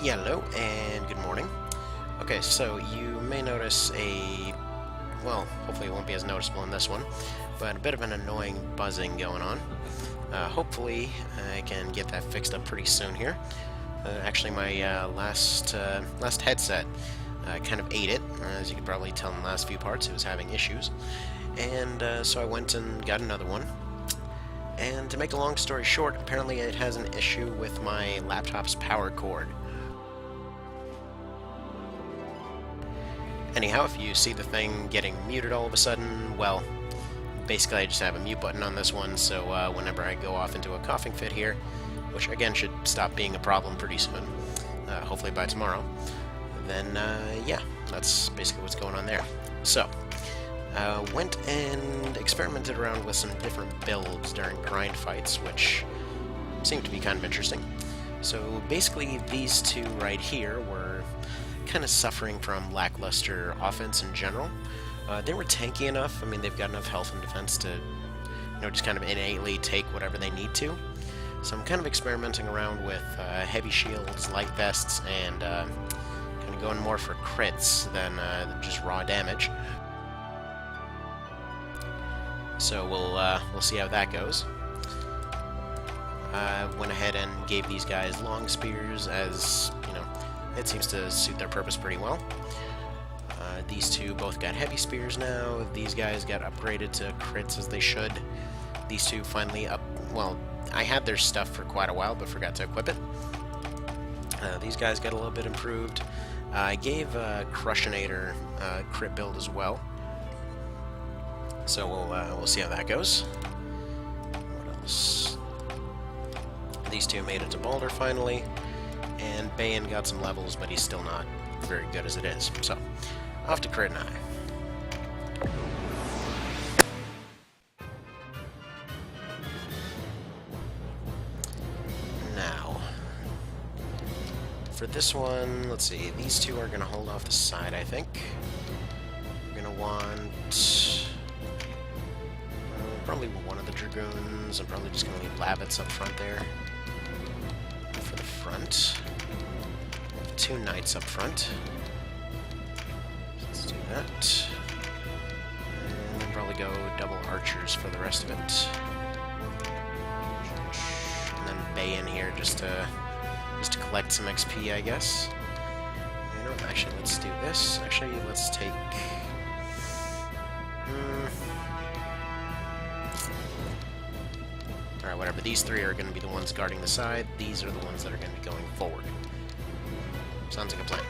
Yeah, hello, and good morning. Okay, so you may notice well, hopefully it won't be as noticeable in this one, but a bit of an annoying buzzing going on. Hopefully I can get that fixed up pretty soon here. Actually, my last headset kind of ate it. As you could probably tell in the last few parts, it was having issues. And so I went and got another one. And to make a long story short, apparently it has an issue with my laptop's power cord. Anyhow, if you see the thing getting muted all of a sudden, well, basically I just have a mute button on this one, so whenever I go off into a coughing fit here, which again should stop being a problem pretty soon, hopefully by tomorrow, then yeah, that's basically what's going on there. So, went and experimented around with some different builds during grind fights, which seemed to be kind of interesting. So basically these two right here were kind of suffering from lackluster offense in general. They were tanky enough. I mean, they've got enough health and defense to, just kind of innately take whatever they need to. So I'm kind of experimenting around with heavy shields, light vests, and kind of going more for crits than just raw damage. So we'll see how that goes. Went ahead and gave these guys long spears, as it seems to suit their purpose pretty well. These two both got heavy spears now. These guys got upgraded to crits as they should. These two finally well, I had their stuff for quite a while, but forgot to equip it. These guys got a little bit improved. I gave Crushinator crit build as well. So we'll see how that goes. What else? These two made it to Boulder finally, and Bayan got some levels, but he's still not very good as it is. So, off to Crit and I. Now, for this one, let's see, these two are going to hold off the side, I think. We're going to want probably one of the Dragoons. I'm probably just going to leave Lavits up front there. For the front. 2 Knights up front. Let's do that. And then probably go double Archers for the rest of it. And then Bayan here just to collect some XP, I guess. Actually, let's do this. Actually, let's take... Alright, whatever. These three are going to be the ones guarding the side. These are the ones that are going to be going forward. Sounds like a plan.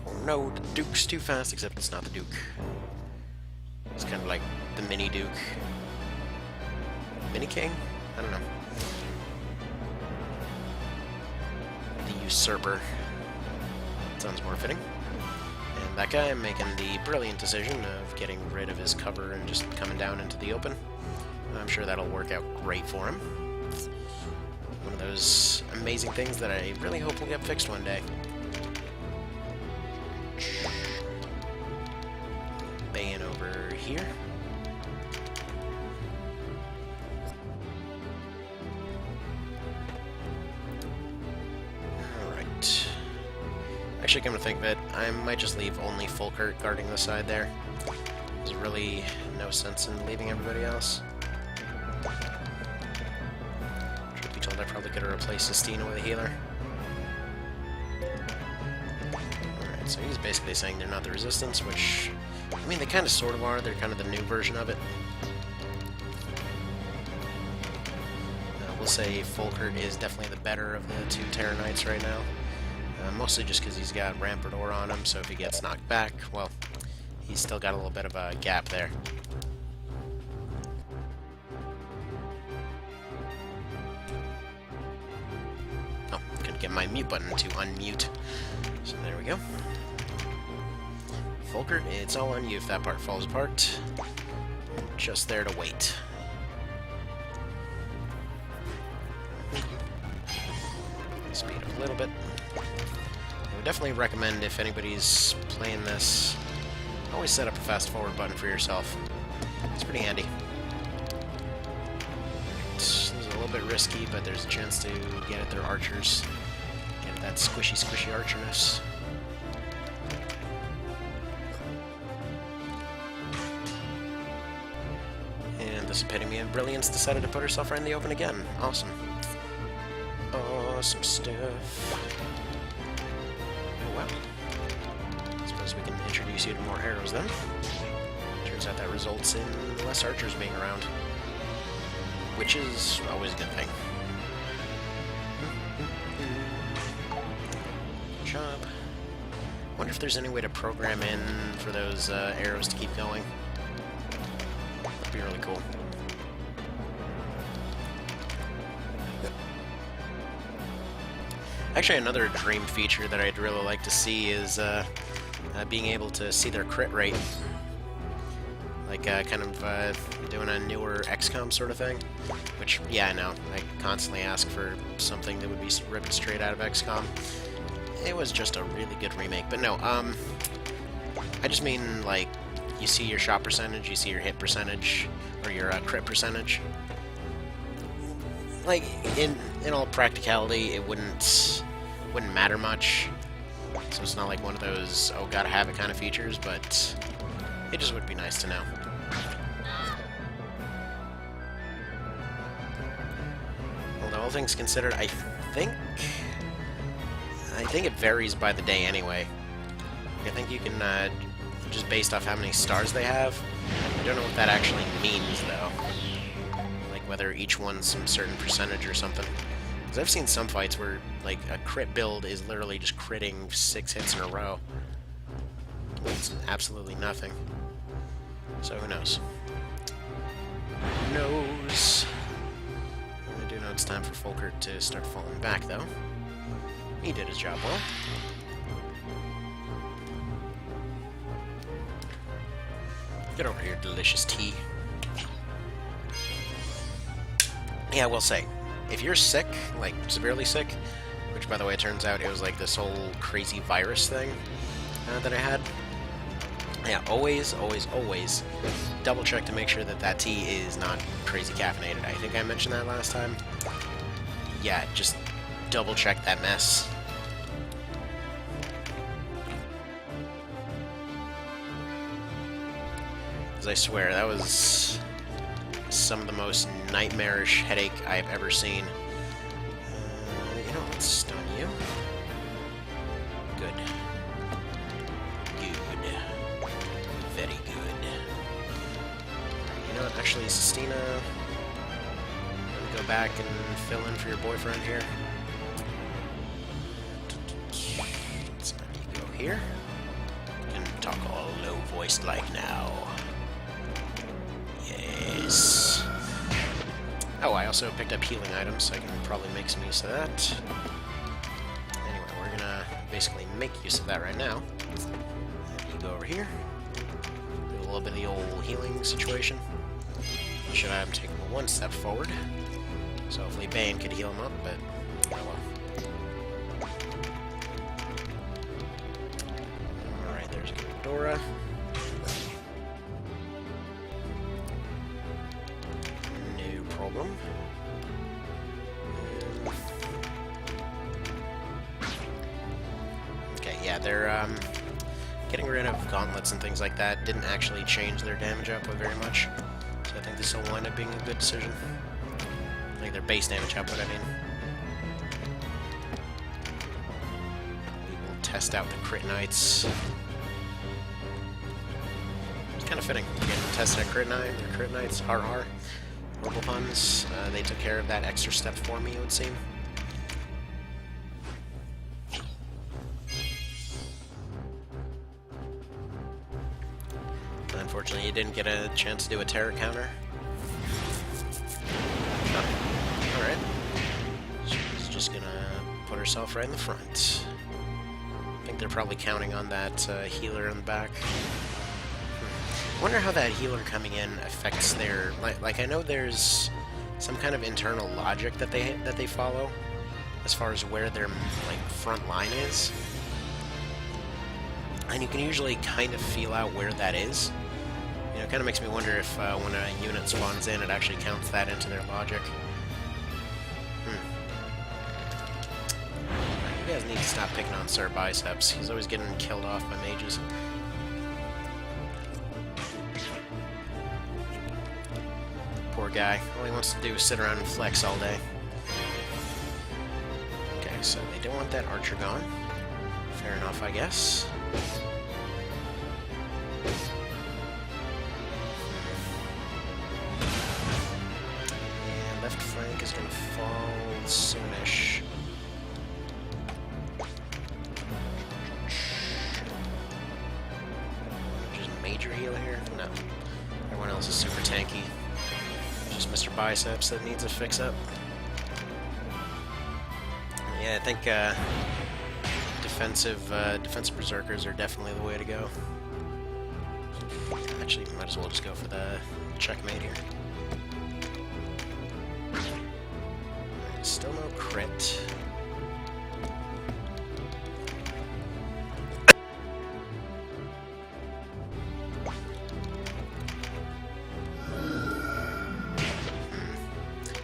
Oh no, the Duke's too fast, except it's not the Duke. It's kind of like the mini Duke. Mini King? I don't know. Usurper. Sounds more fitting. And that guy making the brilliant decision of getting rid of his cover and just coming down into the open. I'm sure that'll work out great for him. One of those amazing things that I really hope will get fixed one day. Bayan over here. Actually, come to think of it, I might just leave only Fulkert guarding the side there. There's really no sense in leaving everybody else. Truth be told, I probably could have replaced Sistina with a healer. Alright, so he's basically saying they're not the Resistance, which, I mean, they kind of sort of are. They're kind of the new version of it. We'll say Fulkert is definitely the better of the 2 Terra Knights right now. Mostly just because he's got Rampart Ore on him, so if he gets knocked back, well, he's still got a little bit of a gap there. Oh, couldn't get my mute button to unmute. So there we go. Fulkert, it's all on you if that part falls apart. Just there to wait. Speed up a little bit. I would definitely recommend, if anybody's playing this Always set up a fast forward button for yourself. It's pretty handy. This is a little bit risky, but there's a chance to get at their archers. Get at that squishy archerness. And this epitome of brilliance decided to put herself right in the open again. Awesome. Awesome stuff. Oh well. I suppose we can introduce you to more arrows then. Turns out that results in less archers being around, which is always a good thing. Good job. Wonder if there's any way to program in for those arrows to keep going. That'd be really cool. Actually, another dream feature that I'd really like to see is being able to see their crit rate. Like, kind of doing a newer XCOM sort of thing. Which, yeah, I know. I constantly ask for something that would be ripped straight out of XCOM. It was just a really good remake. But no, I just mean, like, you see your shot percentage, you see your hit percentage, or your crit percentage. Like, in all practicality, it wouldn't matter much. So it's not like one of those, oh, gotta have it kind of features, but it just would be nice to know. Although all things considered, I think it varies by the day anyway. I think you can, just based off how many stars they have. I don't know what that actually means, though. Like, whether each one's some certain percentage or something. Because I've seen some fights where, like, a crit build is literally just critting 6 hits in a row. It's absolutely nothing. So who knows? Who knows? I do know it's time for Folkert to start falling back, though. He did his job well. Get over here, delicious tea. Yeah, I will say, if you're sick, like severely sick, which by the way, it turns out it was like this whole crazy virus thing that I had. Yeah, always double check to make sure that that tea is not crazy caffeinated. I think I mentioned that last time. Yeah, just double check that mess. Because I swear, that was some of the most nightmarish headache I've ever seen. You know, let's stun you. Good. Very good. You know what, actually, Sistina, I'm gonna go back and fill in for your boyfriend here. Let's have you go here. You can talk all low-voiced like now. Yes. Oh, I also picked up healing items, so I can probably make some use of that. Anyway, we're gonna basically make use of that right now. You go over here. Do a little bit of the old healing situation. Should I have taken one step forward? So hopefully Bane could heal him up, but oh well. Alright, there's Dora. Problem. Okay, yeah, they're getting rid of gauntlets and things like that didn't actually change their damage output very much, so I think this will wind up being a good decision. Like their base damage output, I mean. We will test out the crit knights. It's kind of fitting. Getting tested at crit knights, har har. Horrible puns. They took care of that extra step for me, it would seem. Unfortunately, you didn't get a chance to do a terror counter. Oh, alright. She's just gonna put herself right in the front. I think they're probably counting on that healer in the back. I wonder how that healer coming in affects their... Like I know there's some kind of internal logic that they follow as far as where their, like, front line is. and you can usually kind of feel out where that is. You know, it kind of makes me wonder if when a unit spawns in, it actually counts that into their logic. You guys need to stop picking on Sir Biceps. He's always getting killed off by mages. Poor guy. All he wants to do is sit around and flex all day. Okay, so they don't want that archer gone. Fair enough, I guess. And left flank is going to fall soonish. Just major heal here? No. Everyone else is super tanky. Just Mr. Biceps that needs a fix-up. Yeah, I think defensive berserkers are definitely the way to go. Actually, might as well just go for the checkmate here. Right, still no crit.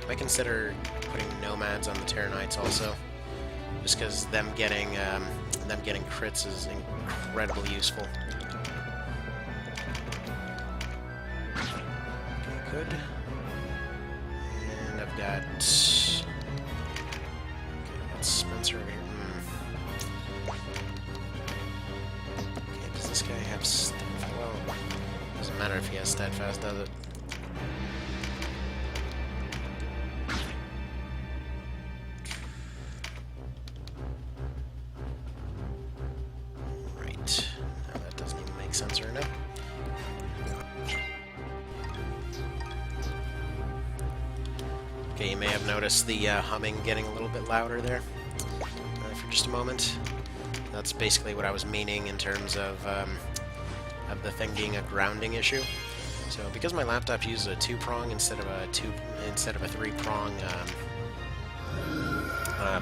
I consider putting nomads on the Terror Knights also, just because them getting crits is incredibly useful. Okay, good. And I've got Spencer over here. Okay, does this guy have steadfast? Well, doesn't matter if he has steadfast, does it? Sensor now. Okay, you may have noticed the humming getting a little bit louder there for just a moment. That's basically what I was meaning in terms of the thing being a grounding issue. So because my laptop uses a 2-prong instead of a 3-prong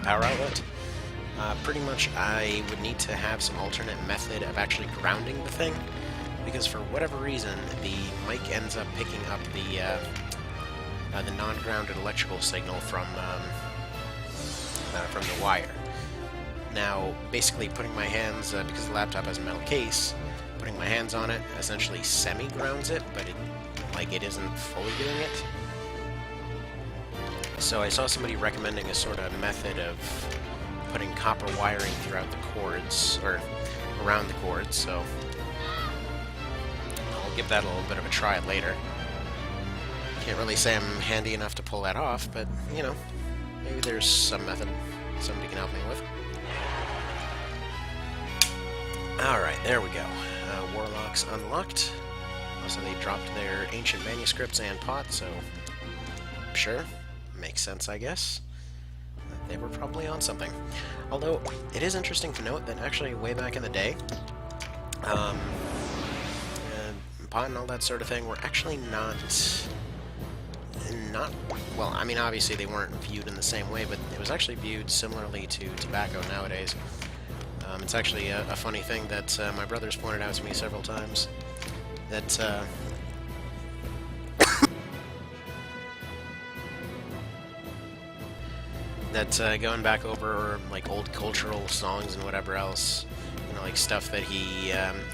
power outlet, pretty much I would need to have some alternate method of actually grounding the thing, because for whatever reason the mic ends up picking up the non-grounded electrical signal from the wire. Now, basically putting my hands, because the laptop has a metal case, putting my hands on it essentially semi-grounds it, but it isn't fully doing it. So I saw somebody recommending a sort of method of putting copper wiring throughout the cords, or around the cords, so I'll give that a little bit of a try later. Can't really say I'm handy enough to pull that off, but, you know, maybe there's some method somebody can help me with. Alright, there we go. Warlocks unlocked. Also, they dropped their ancient manuscripts and pot, so sure, makes sense, I guess. They were probably on something. Although, it is interesting to note that actually way back in the day, pot and all that sort of thing were actually not, well, I mean, obviously they weren't viewed in the same way, but it was actually viewed similarly to tobacco nowadays. It's actually a funny thing that my brother's pointed out to me several times, that going back over like old cultural songs and whatever else, you know, like stuff that he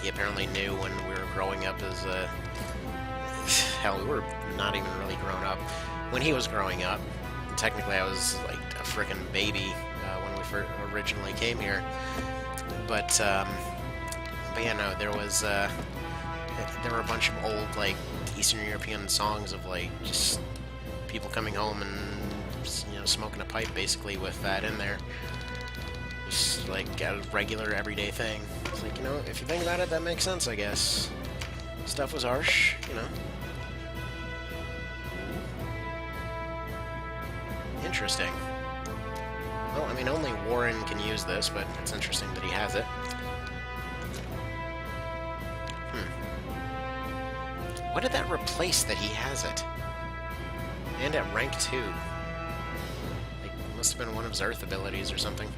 apparently knew when we were growing up as hell, we were not even really grown up when he was growing up. Technically, I was like a frickin' baby when we originally came here. But yeah, no, there were a bunch of old like Eastern European songs of like just people coming home and, you know, smoking a pipe basically with that in there. Just like a regular everyday thing. It's like, you know, if you think about it, that makes sense, I guess. Stuff was harsh, you know. Interesting. Well, I mean, only Warren can use this, but it's interesting that he has it. What did that replace that he has it? And at rank 2. Like, must have been one of his Earth abilities or something.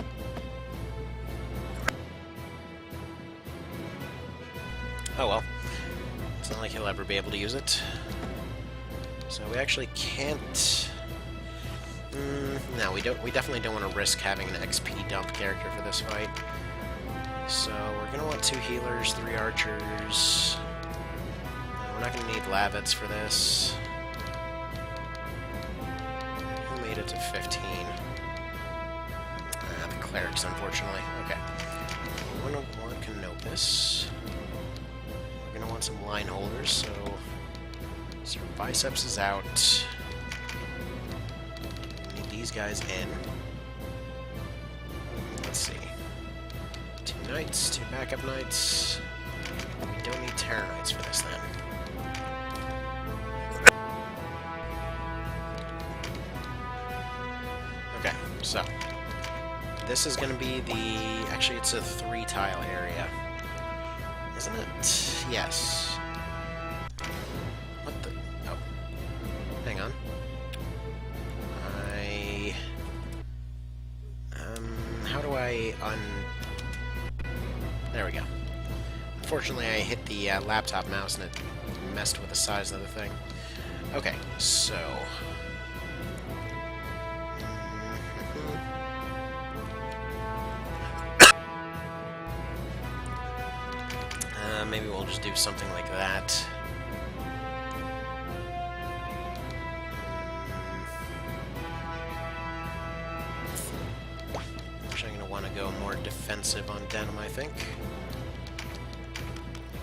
Oh well. It's not like he'll ever be able to use it. So we actually can't... no, we definitely don't want to risk having an XP dump character for this fight. So we're going to want 2 healers, 3 archers. We're not going to need Lavets for this. Who made it to 15? The clerics, unfortunately. Okay. We're going to want Canopus. We're going to want some line holders, so Sir Biceps is out. We need these guys in. Let's see. 2 knights, 2 backup knights. We don't need Terror Knights for this then. Okay, so this is going to be the... Actually, it's a 3-tile area. Isn't it? Yes. What the... Oh. Hang on. How do I There we go. Unfortunately, I hit the laptop mouse and it messed with the size of the thing. Okay, so... maybe we'll just do something like that. Actually, I'm going to want to go more defensive on Denim, I think.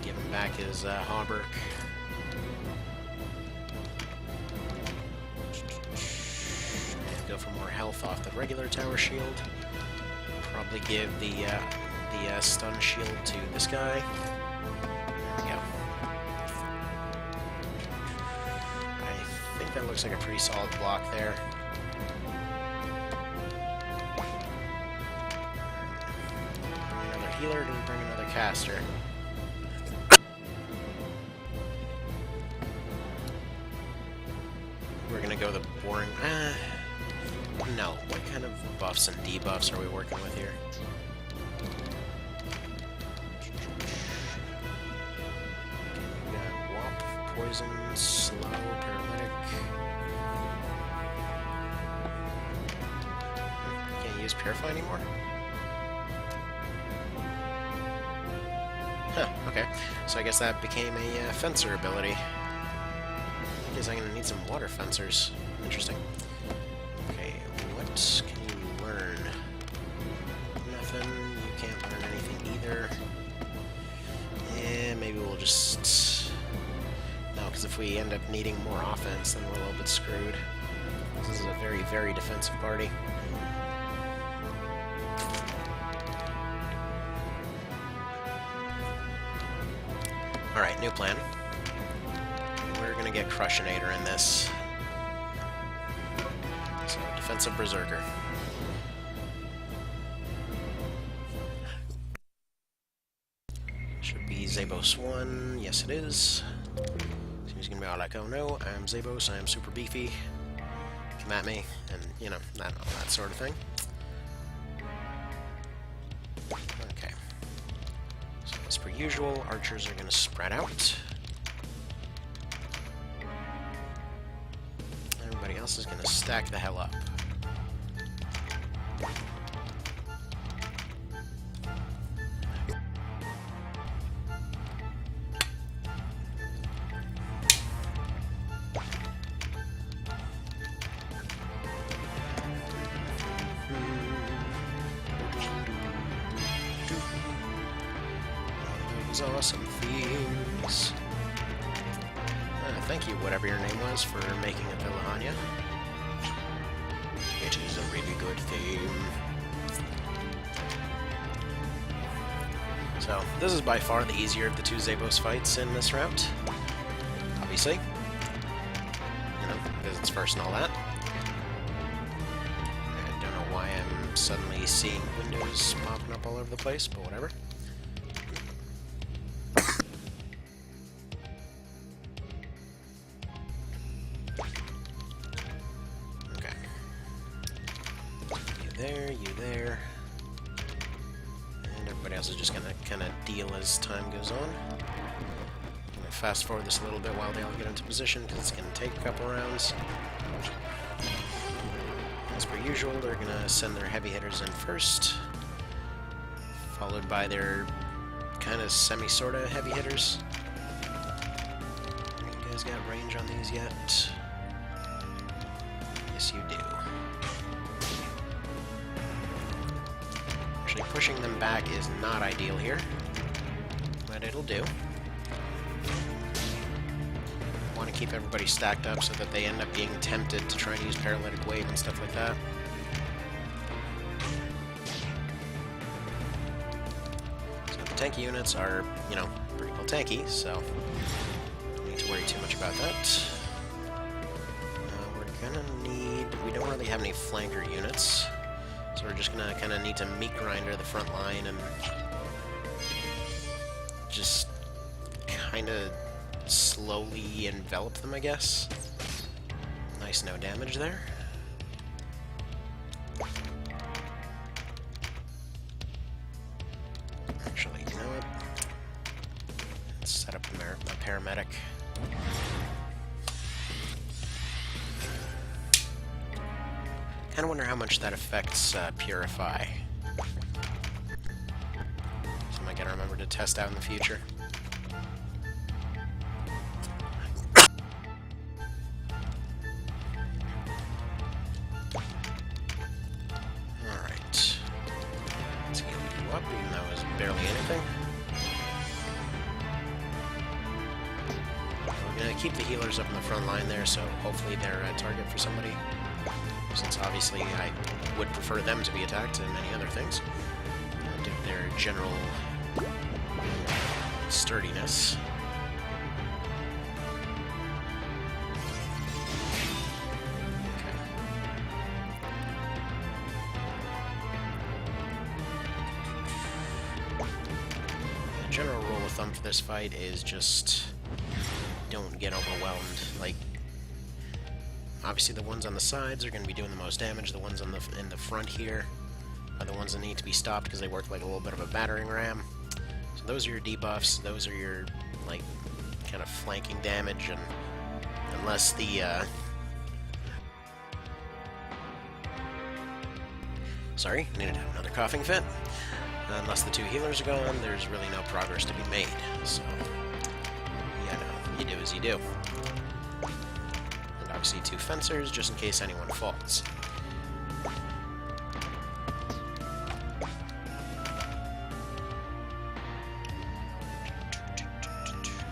Give him back his hauberk. And go for more health off the regular tower shield. Probably give the stun shield to this guy. There we go. I think that looks like a pretty solid block there. Bring another healer, do we bring another caster? We're gonna go the boring... no. What kind of buffs and debuffs are we working with here? We got Whop, Poison, Slow, Paralytic. Can't use Purify anymore? Huh, okay. So I guess that became a Fencer ability. I guess I'm gonna need some water fencers. Interesting. Okay, what can you learn? Nothing. You can't learn anything either. Yeah, maybe we'll just... No, because if we end up needing more offense, then we're a little bit screwed. This is a very, very defensive party. Alright, new plan. We're gonna get Crushinator in this. So, defensive Berserker. Should be Zabos 1. Yes, it is. So he's gonna be all like, oh no, I'm Zabos, I'm super beefy. Come at me, and, you know, that sort of thing. Okay. So, as per usual, archers are gonna spread out. Everybody else is gonna stack the hell up. Those awesome themes. Thank you, whatever your name was, for making a Villahania. It is a really good theme. So, this is by far the easier of the 2 Zabos fights in this route. Obviously. You know, because it's first and all that. I don't know why I'm suddenly seeing windows popping up all over the place, but whatever. You there. And everybody else is just gonna kind of deal as time goes on. fast forward this a little bit while they all get into position, because it's going to take a couple rounds. As per usual, they're going to send their heavy hitters in first, followed by their kind of semi-sorta heavy hitters. You guys got range on these yet? Yes, you do. Actually, pushing them back is not ideal here, but it'll do. I want to keep everybody stacked up so that they end up being tempted to try and use paralytic wave and stuff like that. So the tanky units are, you know, pretty well tanky, so don't need to worry too much about that. We're gonna need... we don't really have any flanker units, so we're just gonna kind of need to meat grinder the front line and just kind of slowly envelop them, I guess. Nice, no damage there. Actually, you know what? Let's set up a paramedic. Kinda wonder how much that affects Purify. Something I gotta remember to test out in the future. Alright. Let's get you up, even though it was barely anything. We're gonna keep the healers up in the front line there, so hopefully they're a target for somebody. Since obviously I would prefer them to be attacked and many other things, due to their general sturdiness. Okay. The general rule of thumb for this fight is just don't get overwhelmed. Like, obviously the ones on the sides are going to be doing the most damage. The ones on in the front here are the ones that need to be stopped because they work like a little bit of a battering ram. So those are your debuffs. Those are your, like, kind of flanking damage, and unless the sorry, needed another coughing fit. Unless the two healers are gone, there's really no progress to be made. So, yeah, no, you do as you do. Obviously two fencers, just in case anyone falls.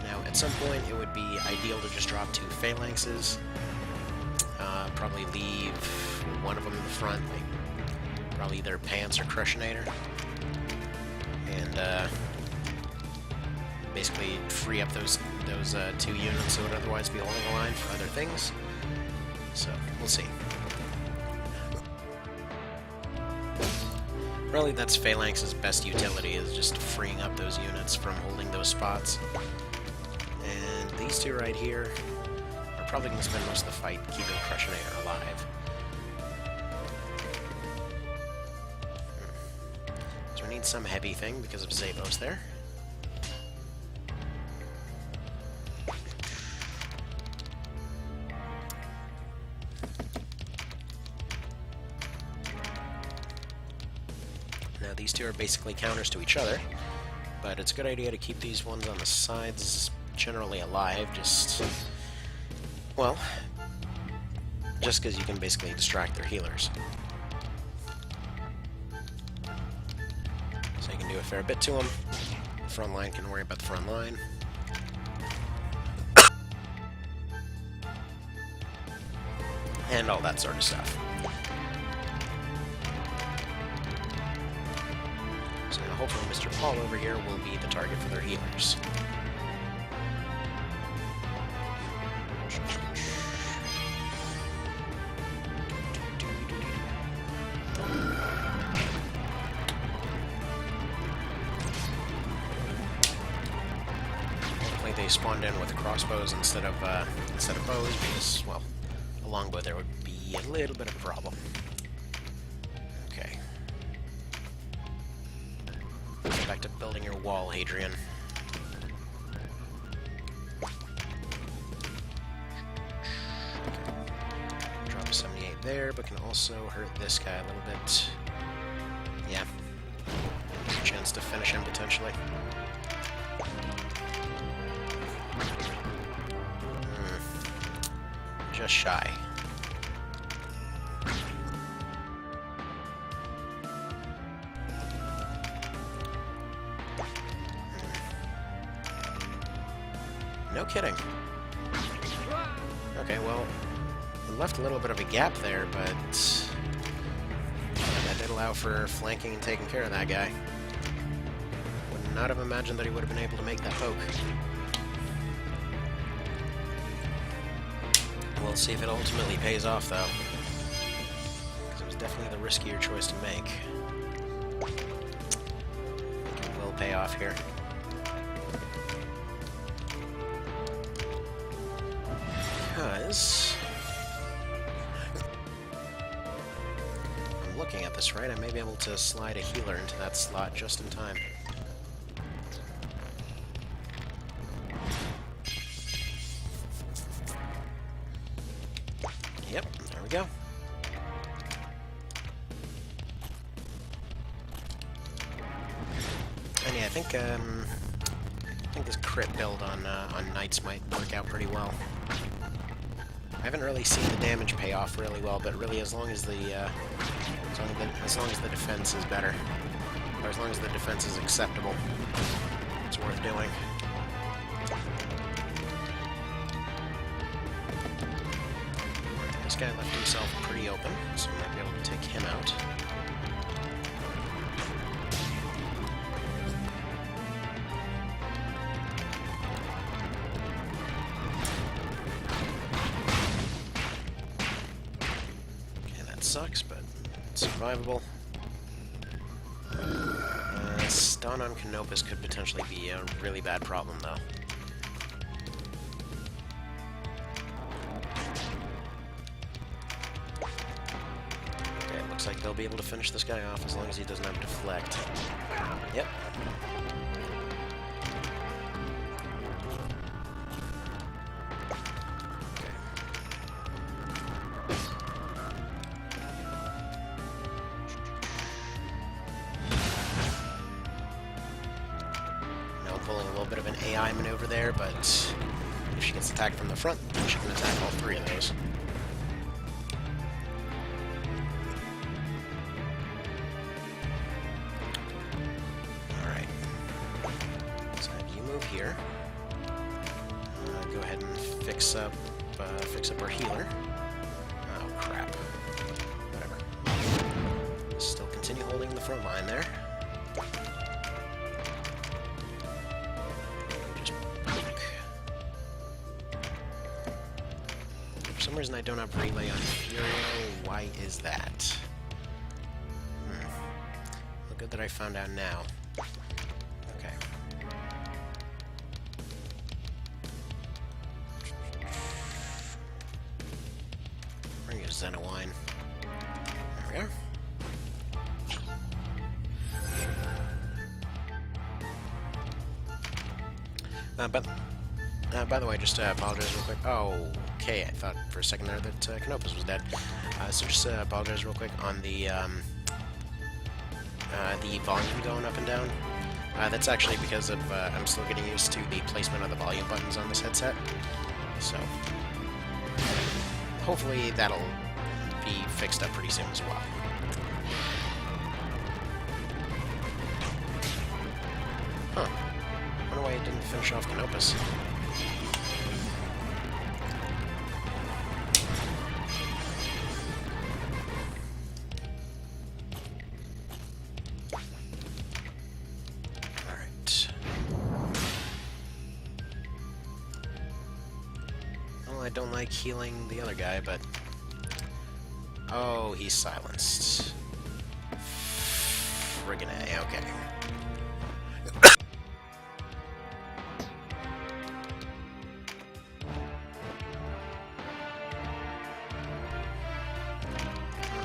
Now, at some point, it would be ideal to just drop two phalanxes. Probably leave one of them in the front, like probably either Pants or Crushinator. And basically free up those two units that would otherwise be holding the line for other things. So, we'll see. Really, that's Phalanx's best utility, is just freeing up those units from holding those spots. And these two right here are probably going to spend most of the fight keeping Crushinator alive. So we need some heavy thing because of Zavos there. Now these two are basically counters to each other, but it's a good idea to keep these ones on the sides generally alive, just, well, just because you can basically distract their healers. So you can do a fair bit to them. The front line can worry about the front line. And all that sort of stuff. So now hopefully Mr. Paul over here will be the target for their healers. Hopefully they spawned in with crossbows instead of bows, because, well, a longbow there would be a little bit of a problem. Okay. Back to building your wall, Hadrian. there, but can also hurt this guy a little bit. Yeah. There's a chance to finish him, potentially. Just shy. No kidding. Okay, well, we left a little bit of a gap there, but that did allow for flanking and taking care of that guy. Would not have imagined that he would have been able to make that poke. We'll see if it ultimately pays off, though. Because it was definitely the riskier choice to make. I think it will pay off here. Because I'm looking at this right, I may be able to slide a healer into that slot just in time. Yep, there we go. And yeah, I think this crit build on Knights might work out pretty well. I haven't really seen the damage pay off really well, but really as long as the defense is better, or as long as the defense is acceptable, it's worth doing. This guy left himself pretty open, so we might be able to take him out. Sucks, but it's survivable. Stun on Canopus could potentially be a really bad problem, though. Okay, it looks like they'll be able to finish this guy off as long as he doesn't have deflect. Yep. Pulling a little bit of an AI maneuver there, but if she gets attacked from the front, then she can attack all three of those. Alright. So have you move here. Go ahead and fix up our healer. Oh, crap. Whatever. Still continue holding the front line there. For some reason I don't have relay on Furio. Why is that? Well, good that I found out now. Okay. Bring you Xenowine. There we are. By the way, just apologize real quick. Oh, okay, I thought for a second there that Canopus was dead. So just apologize real quick on the volume going up and down. That's actually because of I'm still getting used to the placement of the volume buttons on this headset. So hopefully that'll be fixed up pretty soon as well. Huh. Wonder why it didn't finish off Canopus. I don't like healing the other guy, but... Oh, he's silenced. Friggin' A, okay.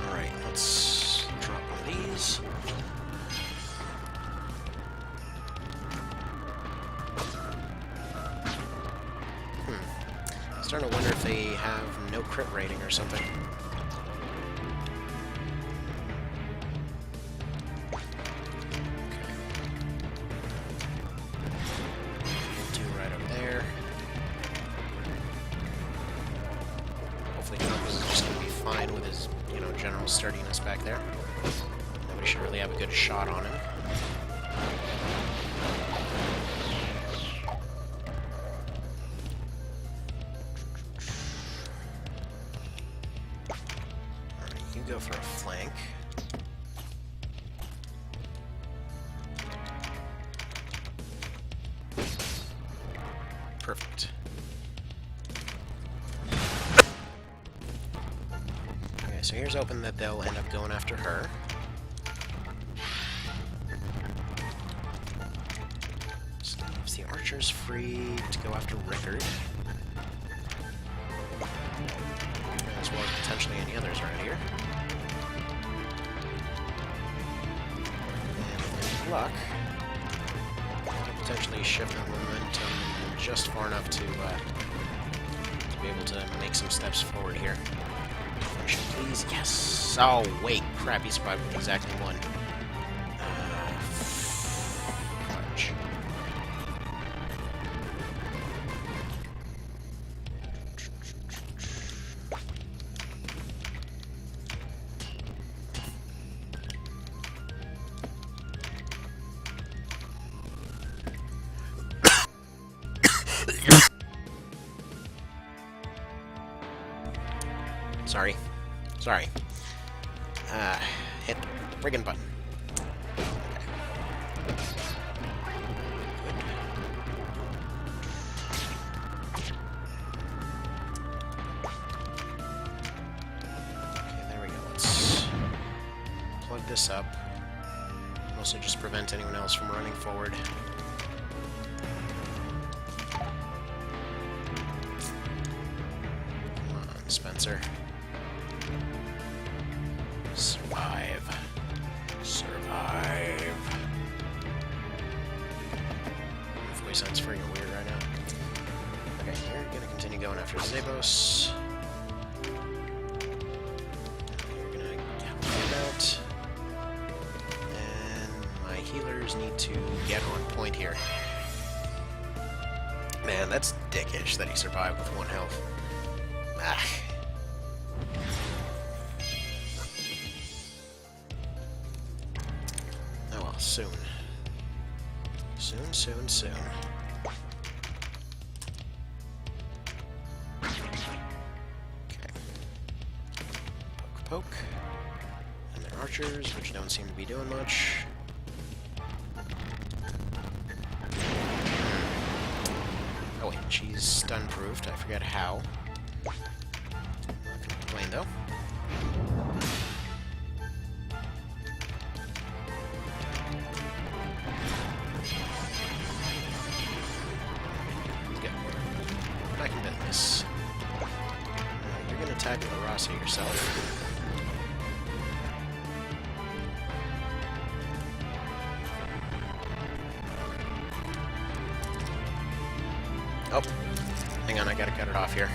Alright, let's drop one of these. Starting to wonder if they have no crit rating or something. some sturdiness back there. Nobody should really have a good shot on him. Alright, you go for a flank. Perfect. Okay, so here's hoping that they'll end up going after her. So that leaves the archers free to go after Rickard. As well as potentially any others around here. And with luck, potentially shift the momentum just far enough to be able to make some steps forward here. Finish it, please. Yes! Oh, wait. Crap, he survived with exactly one. Fudge. Sorry. Hit the friggin' button. Okay, there we go. Let's plug this up. Mostly just prevent anyone else from running forward. Come on, Spencer. Survive. Survive. My voice sounds freaking weird right now. Okay, you're gonna continue going after Zabos. You're gonna help him out. And my healers need to get on point here. Man, that's dickish that he survived with 1 health. Ah. Soon. Soon. Okay. Poke. And their archers, which don't seem to be doing much. Oh wait, she's stun-proofed. I forget how. Not gonna complain though. I can do this. You're gonna tackle the Rasa yourself. Oh, hang on, I gotta cut it off here.